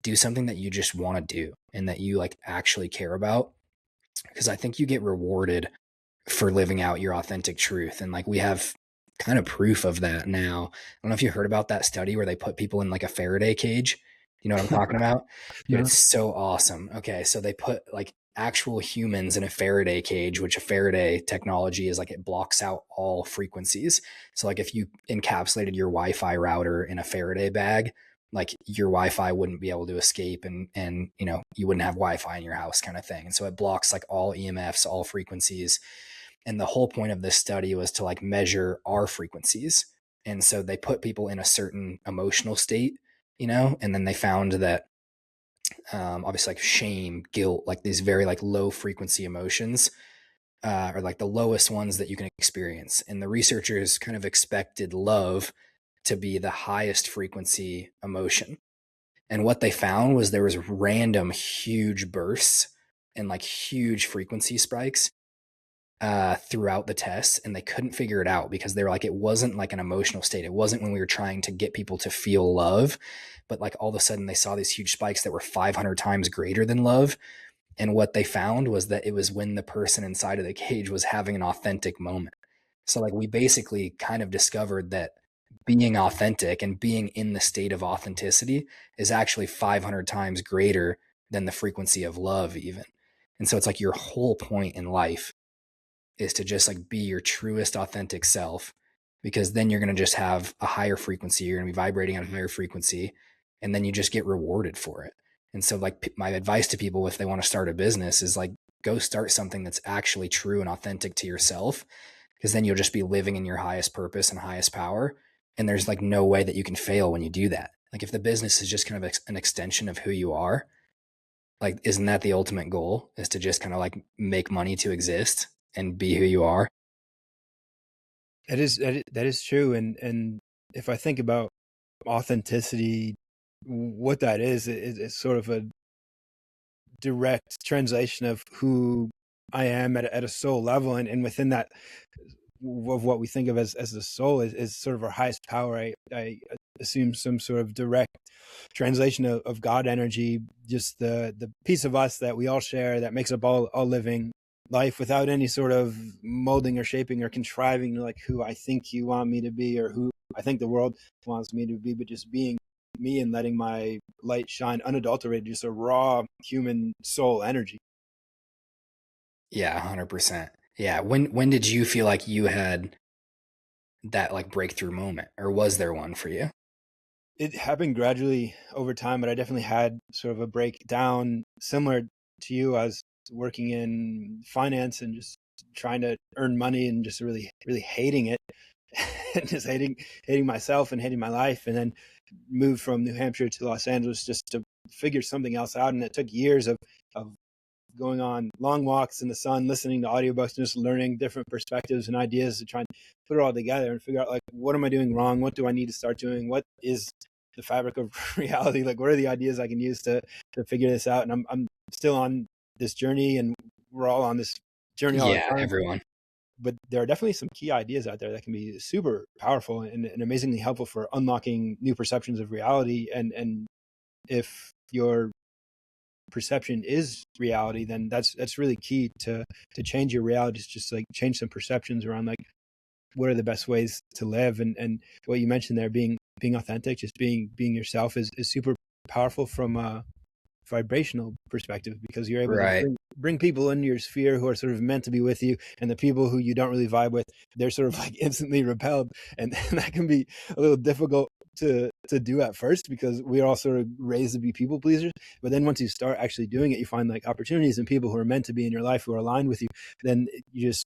do something that you just want to do and that you like actually care about. Because I think you get rewarded for living out your authentic truth. And like we have kind of proof of that now. I don't know if you heard about that study where they put people in like a Faraday cage. You know what I'm talking about? Dude, No. it's so awesome. Okay, so they put like actual humans in a Faraday cage, which a Faraday technology is like it blocks out all frequencies. So like if you encapsulated your Wi-Fi router in a Faraday bag, like your Wi-Fi wouldn't be able to escape and you wouldn't have Wi-Fi in your house kind of thing. And so it blocks like all EMFs, all frequencies, and the whole point of this study was to like measure our frequencies. And so they put people in a certain emotional state, and then they found that obviously like shame, guilt, like these very like low frequency emotions are like the lowest ones that you can experience. And the researchers kind of expected love to be the highest frequency emotion. And what they found was there was random huge bursts and like huge frequency spikes throughout the tests, and they couldn't figure it out because they were like, it wasn't like an emotional state. It wasn't when we were trying to get people to feel love, but like all of a sudden they saw these huge spikes that were 500 times greater than love. And what they found was that it was when the person inside of the cage was having an authentic moment. So like we basically kind of discovered that being authentic and being in the state of authenticity is actually 500 times greater than the frequency of love even. And so it's like your whole point in life is to just like be your truest authentic self, because then you're going to just have a higher frequency, you're going to be vibrating at a higher frequency, and then you just get rewarded for it. And so like my advice to people if they want to start a business is like go start something that's actually true and authentic to yourself, because then you'll just be living in your highest purpose and highest power, and there's like no way that you can fail when you do that. Like if the business is just kind of an extension of who you are, like isn't that the ultimate goal, is to just kind of like make money to exist and be who you are? That is true. And if I think about authenticity, what that is sort of a direct translation of who I am at a soul level, and within that of what we think of as the soul is sort of our highest power. I assume some sort of direct translation of God energy, just the piece of us that we all share that makes up all living life without any sort of molding or shaping or contriving like who I think you want me to be or who I think the world wants me to be, but just being me and letting my light shine unadulterated, just a raw human soul energy. Yeah, 100%. Yeah. When did you feel like you had that like breakthrough moment, or was there one for you? It happened gradually over time, but I definitely had sort of a breakdown similar to you. I was working in finance and just trying to earn money and just really hating it and just hating myself and hating my life. And then moved from New Hampshire to Los Angeles just to figure something else out. And it took years of going on long walks in the sun, listening to audiobooks, and just learning different perspectives and ideas to try and put it all together and figure out like, what am I doing wrong? What do I need to start doing? What is the fabric of reality? Like, what are the ideas I can use to figure this out? And I'm still on this journey, and we're all on this journey all the Yeah, time. everyone. But there are definitely some key ideas out there that can be super powerful and amazingly helpful for unlocking new perceptions of reality. And if your perception is reality, then that's really key to change your reality. It's just like change some perceptions around like what are the best ways to live. And what you mentioned there, being authentic, just being yourself is super powerful from a vibrational perspective, because you're able to Right. bring people into your sphere who are sort of meant to be with you, and the people who you don't really vibe with, they're sort of like instantly repelled, and that can be a little difficult to do at first, because we're all sort of raised to be people pleasers. But then once you start actually doing it, you find like opportunities and people who are meant to be in your life, who are aligned with you. Then you just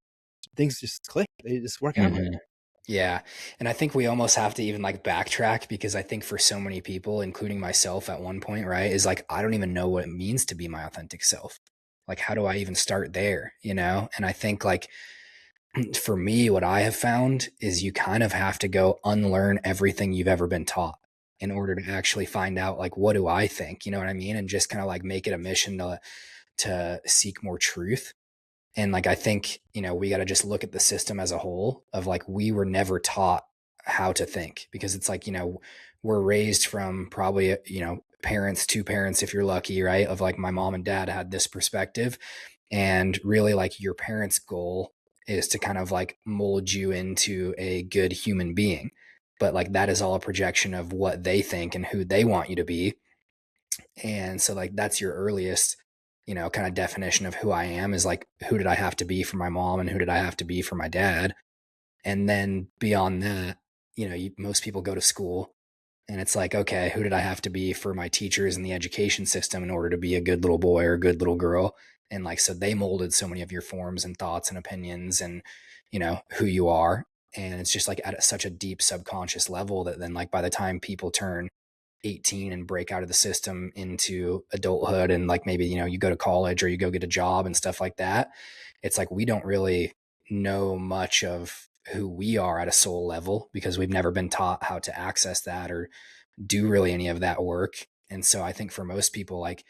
things just click, they just work out. Mhm. Yeah. And I think we almost have to even like backtrack, because I think for so many people, including myself at one point, right, is like, I don't even know what it means to be my authentic self. Like, how do I even start there? And I think like for me, what I have found is you kind of have to go unlearn everything you've ever been taught in order to actually find out, like, what do I think? You know what I mean? And just kind of like make it a mission to seek more truth. And like, I think, we got to just look at the system as a whole of like, we were never taught how to think, because it's like, we're raised from probably, parents, two parents, if you're lucky, right? Of like, my mom and dad had this perspective. And really, like, your parents' goal is to kind of like mold you into a good human being. But like, that is all a projection of what they think and who they want you to be. And so like that's your earliest, kind of definition of who I am, is like, who did I have to be for my mom and who did I have to be for my dad? And then beyond that, most people go to school and it's like, okay, who did I have to be for my teachers in the education system in order to be a good little boy or a good little girl? And like, so they molded so many of your forms and thoughts and opinions and, who you are. And it's just like at such a deep subconscious level that then like by the time people turn 18 and break out of the system into adulthood, and like maybe you go to college or you go get a job and stuff like that, it's like we don't really know much of who we are at a soul level, because we've never been taught how to access that or do really any of that work. And so I think for most people, like,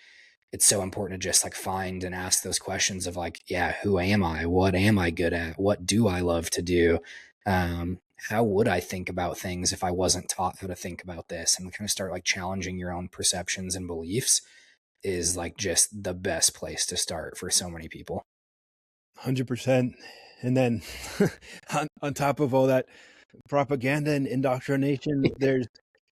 it's so important to just like find and ask those questions of like, yeah, who am I? What am I good at? What do I love to do? How would I think about things if I wasn't taught how to think about this? And kind of start like challenging your own perceptions and beliefs is like just the best place to start for so many people. 100%. And then on top of all that propaganda and indoctrination, there's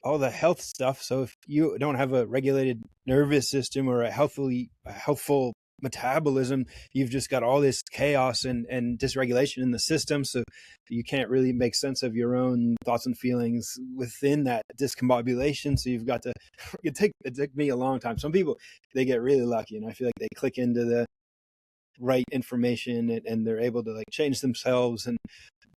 all the health stuff. So if you don't have a regulated nervous system or a healthful metabolism, you've just got all this chaos and dysregulation in the system. So you can't really make sense of your own thoughts and feelings within that discombobulation. So you've got to, it took me a long time. Some people, they get really lucky, and I feel like they click into the right information, and they're able to like change themselves and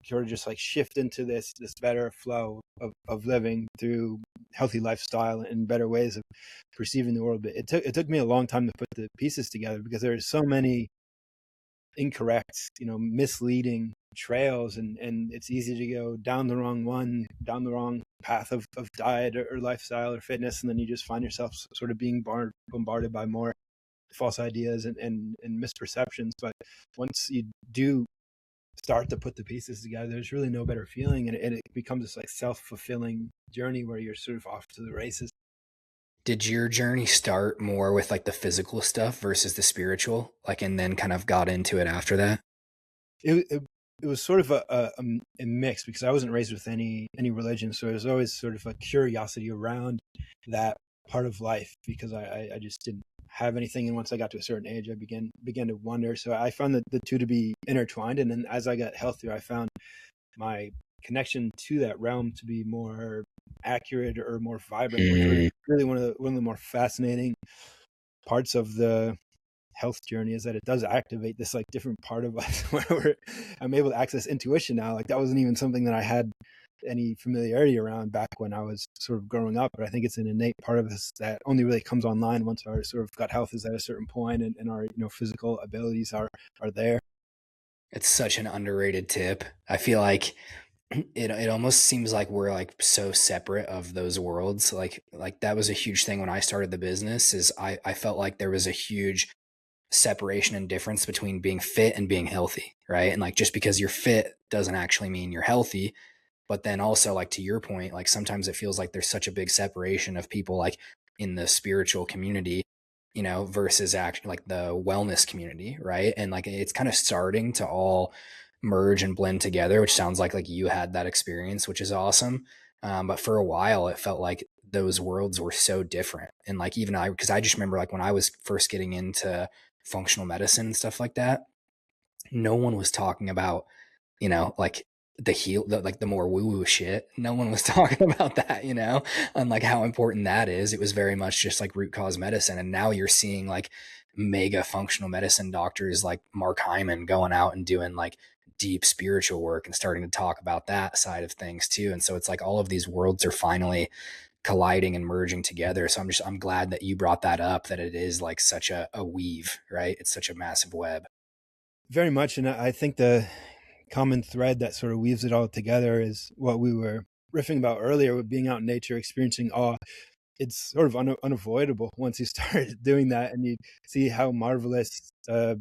sort of just like shift into this better flow of living through healthy lifestyle and better ways of perceiving the world. But it took me a long time to put the pieces together, because there are so many incorrect, misleading trails, and it's easy to go down the wrong one, down the wrong path of diet or lifestyle or fitness, and then you just find yourself sort of being bombarded by more false ideas and misperceptions. But once you do start to put the pieces together, there's really no better feeling, and it becomes this like self-fulfilling journey where you're sort of off to the races. Did your journey start more with like the physical stuff versus the spiritual, like, and then kind of got into it after that? It was sort of a mix because I wasn't raised with any religion, so it was always sort of a curiosity around that part of life because I just didn't have anything, and once I got to a certain age, I began to wonder. So I found the two to be intertwined, and then as I got healthier, I found my connection to that realm to be more accurate or more vibrant, which was Mm. really one of the more fascinating parts of the health journey, is that it does activate this like different part of us where I'm able to access intuition now. Like that wasn't even something that I had any familiarity around back when I was sort of growing up, but I think it's an innate part of us that only really comes online once our sort of gut health is at a certain point, and our physical abilities are there. It's such an underrated tip. I feel like it almost seems like we're like so separate of those worlds. Like that was a huge thing when I started the business. Is I felt like there was a huge separation and difference between being fit and being healthy, right? And like just because you're fit doesn't actually mean you're healthy. But then also, like to your point, like sometimes it feels like there's such a big separation of people like in the spiritual community, versus actually like the wellness community, right? And like it's kind of starting to all merge and blend together, which sounds like you had that experience, which is awesome. But for a while, it felt like those worlds were so different. And like even because I just remember like when I was first getting into functional medicine and stuff like that, no one was talking about, like like the more woo woo shit. No one was talking about that, and like how important that is. It was very much just like root cause medicine. And now you're seeing like mega functional medicine doctors like Mark Hyman going out and doing like deep spiritual work and starting to talk about that side of things too. And so it's like all of these worlds are finally colliding and merging together. So I'm glad that you brought that up, that it is like such a weave, right? It's such a massive web. Very much, and I think the common thread that sort of weaves it all together is what we were riffing about earlier with being out in nature, experiencing awe. It's sort of unavoidable once you start doing that, and you see how marvelous a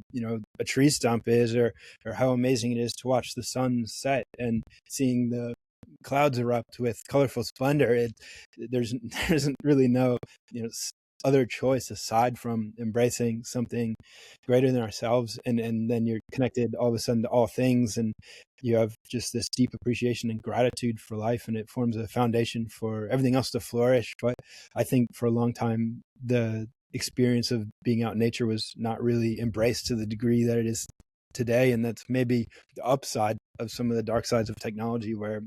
tree stump is, or how amazing it is to watch the sun set and seeing the clouds erupt with colorful splendor. There's there isn't really no other choice aside from embracing something greater than ourselves, and then you're connected all of a sudden to all things, and you have just this deep appreciation and gratitude for life, and it forms a foundation for everything else to flourish. But I think for a long time the experience of being out in nature was not really embraced to the degree that it is today, and that's maybe the upside of some of the dark sides of technology, where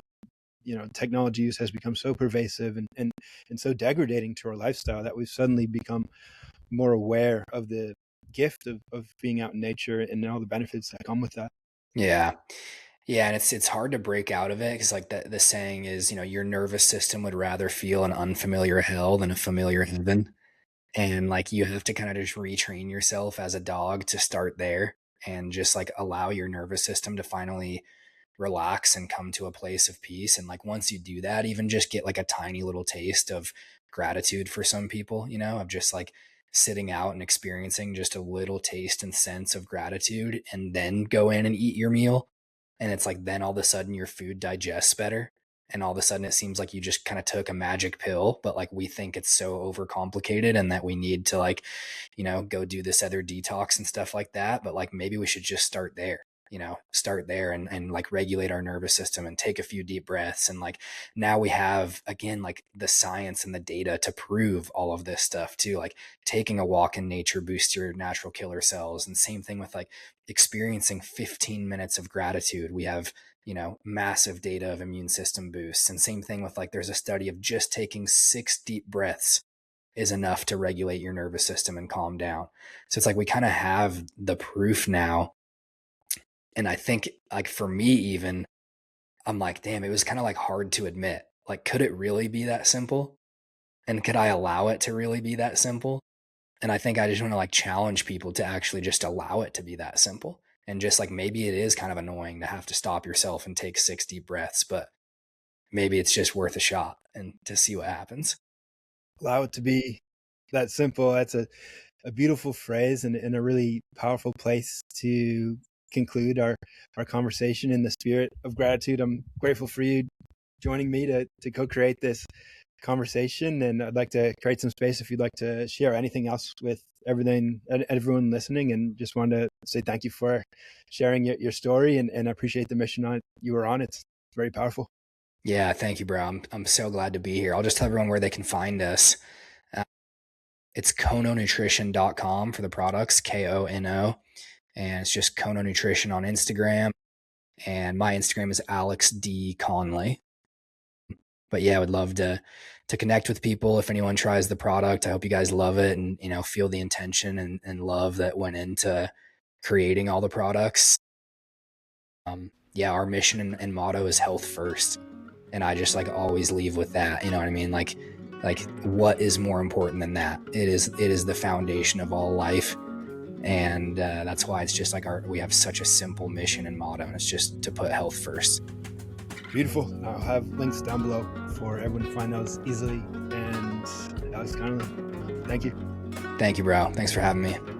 technology use has become so pervasive and so degrading to our lifestyle that we've suddenly become more aware of the gift of being out in nature and all the benefits that come with that. Yeah. Yeah, and it's hard to break out of it because like the saying is, your nervous system would rather feel an unfamiliar hell than a familiar heaven. And like you have to kind of just retrain yourself as a dog to start there and just like allow your nervous system to finally relax and come to a place of peace. And like once you do that, even just get like a tiny little taste of gratitude for some people, of just like sitting out and experiencing just a little taste and sense of gratitude, and then go in and eat your meal. And it's like then all of a sudden your food digests better. And all of a sudden it seems like you just kind of took a magic pill, but like we think it's so overcomplicated and that we need to like, go do this other detox and stuff like that. But like maybe we should just start there, start there and like regulate our nervous system and take a few deep breaths. And like now we have again like the science and the data to prove all of this stuff too. Like taking a walk in nature boosts your natural killer cells. And same thing with like experiencing 15 minutes of gratitude. We have massive data of immune system boosts. And same thing with like there's a study of just taking 6 deep breaths is enough to regulate your nervous system and calm down. So it's like we kind of have the proof now. And I think like for me even, I'm like, damn, it was kind of like hard to admit. Like, could it really be that simple? And could I allow it to really be that simple? And I think I just want to like challenge people to actually just allow it to be that simple. And just like maybe it is kind of annoying to have to stop yourself and take 6 deep breaths, but maybe it's just worth a shot and to see what happens. Allow it to be that simple. That's a beautiful phrase and a really powerful place to conclude our conversation in the spirit of gratitude. I'm grateful for you joining me to co-create this conversation, and I'd like to create some space if you'd like to share anything else with everyone listening, and just wanted to say thank you for sharing your story, and I appreciate the mission you were on. It's very powerful. Yeah, thank you, bro. I'm so glad to be here. I'll just tell everyone where they can find us. It's kononutrition.com for the products, Kono, and it's just Kono Nutrition on Instagram. And my Instagram is Alex D. Conley. But yeah, I would love to connect with people. If anyone tries the product, I hope you guys love it and, feel the intention and love that went into creating all the products. Yeah, our mission and motto is health first. And I just always leave with that. You know what I mean? Like what is more important than that? It is the foundation of all life. And that's why it's just we have such a simple mission and motto, and it's just to put health first. Beautiful. I'll have links down below for everyone to find those easily. And Alex Conley, thank you. Thank you, bro. Thanks for having me.